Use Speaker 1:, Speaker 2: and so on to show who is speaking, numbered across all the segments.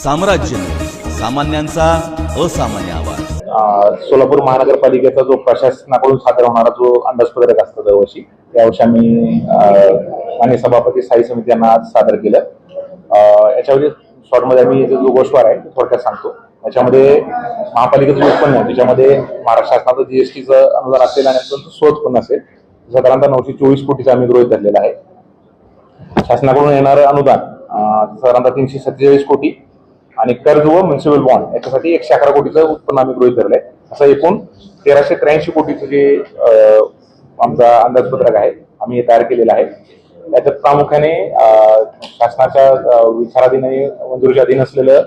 Speaker 1: साम्राज्य सामान्यांचा असामान्य आवाज।
Speaker 2: सोलापूर महानगरपालिकेचा जो प्रशासनाकडून सादर होणारा जो अंदाजपत्रक असतो दरवर्षी, यावर्षी आम्ही माननीय सभापती स्थायी समिती यांना आज सादर केलं। याच्यामध्ये शॉर्टमध्ये आम्ही जो गोष्टवार आहे थोडक्यात सांगतो। याच्यामध्ये महापालिकेचं उत्पन्न आहे, त्याच्यामध्ये महाराष्ट्र शासनाचं जीएसटीचं अनुदान असेल आणि स्वोत्पन्न असेल, साधारणतः 924 कोटीचं आम्ही गृहीत धरलेलं आहे। शासनाकडून येणारं अनुदान साधारणतः 347 कोटी आणि कर्ज व म्युनिसिपल बॉन्ड याच्यासाठी 111 कोटीचं उत्पन्न आम्ही गृहीत धरलंय। असं एकूण 1383 कोटीचं जे आमचा अंदाजपत्रक आहे आम्ही तयार केलेलं आहे। त्याच्यात प्रामुख्याने शासनाच्या विचाराधीन मंजुरीच्या अधीन असलेलं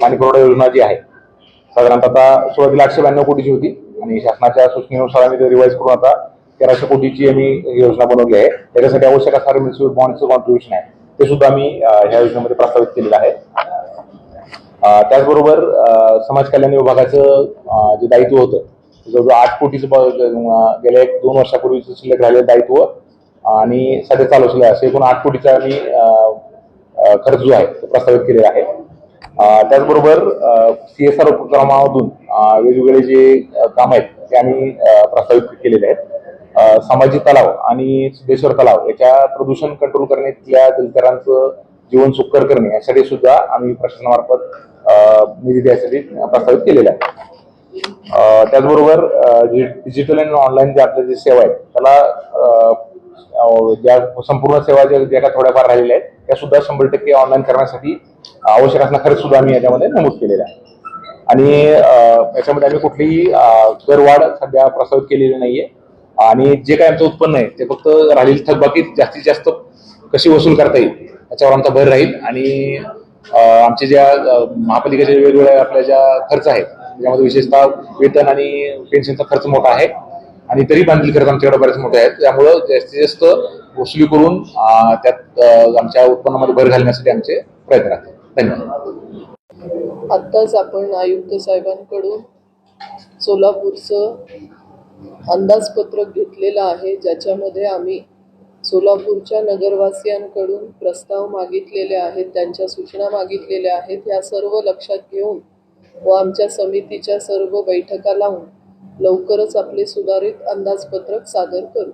Speaker 2: पाणी पुरवठा योजना जी आहे साधारणतः सुरुवातीला 892 कोटीची होती आणि शासनाच्या सूचनेनुसार आम्ही ते रिवाइज करून आता 1300 कोटीची आम्ही योजना बनवली आहे। त्याच्यासाठी आवश्यक असणारे म्युनिसिपल बॉन्डचं कॉन्ट्रीब्युशन आहे ते सुद्धा आम्ही ह्या योजनेमध्ये प्रस्तावित केलेलं आहे। त्याचबरोबर समाज कल्याण विभागाचं जे दायित्व होतं जवळजवळ 8 कोटीचं गेल्या 1-2 वर्षापूर्वीचं शिल्लक राहिलेलं दायित्व आणि सध्या चालू असलेलं असे एकूण 8 कोटीचा आम्ही खर्च जो आहे तो प्रस्तावित केलेला आहे। त्याचबरोबर CSR उपक्रमामधून वेगवेगळे जे काम आहेत ते आम्ही प्रस्तावित केलेले आहेत। सामाजिक तलाव आणि सिद्धेश्वर तलाव याच्या प्रदूषण कंट्रोल करणे, तिथल्या जलचरांचं जीवन सुकर करणे यासाठी सुद्धा आम्ही प्रशासनामार्फत निधी द्यायसाठी प्रस्तावित केलेला आहे। त्याचबरोबर डिजिटल आणि ऑनलाईन जे आपल्या जे सेवा आहेत त्याला ज्या संपूर्ण सेवा ज्या काही थोड्याफार राहिलेल्या आहेत त्या सुद्धा 100% ऑनलाईन करण्यासाठी आवश्यक असणारा खर्च सुद्धा आम्ही याच्यामध्ये नमूद केलेला आहे। आणि याच्यामध्ये आम्ही कुठलीही करवाढ सध्या प्रस्तावित केलेली नाहीये आणि जे काही आमचं उत्पन्न आहे ते फक्त राहिलेली थकबाकी जास्तीत जास्त कशी वसूल करता येईल याच्यावर आमचा भर राहील। आणि आमचे ज्या महापालिकेचे वेगवेगळ्या आपल्या ज्या खर्च आहेत त्याच्यामध्ये विशेषतः वेतन आणि पेन्शनचा खर्च मोठा आहे आणि तरी बांधील खर्च आमच्याकडे बरेच मोठे आहेत, त्यामुळं जास्तीत जास्त वसुली करून त्यात आमच्या उत्पन्नामध्ये भर घालण्यासाठी आमचे प्रयत्न राहतात। धन्यवाद।
Speaker 3: आत्ताच आपण आयुक्त साहेबांकडून सोलापूरचं अंदाजपत्रक घेतलेलं आहे, ज्याच्यामध्ये आम्ही सोलापूरच्या नगरवासियांकडून प्रस्ताव मागितलेले आहेत, त्यांच्या सूचना मागितलेल्या आहेत। ह्या सर्व लक्षात घेऊन व आमच्या समितीच्या सर्व बैठका लावून लवकरच आपले सुधारित अंदाजपत्रक सादर करू।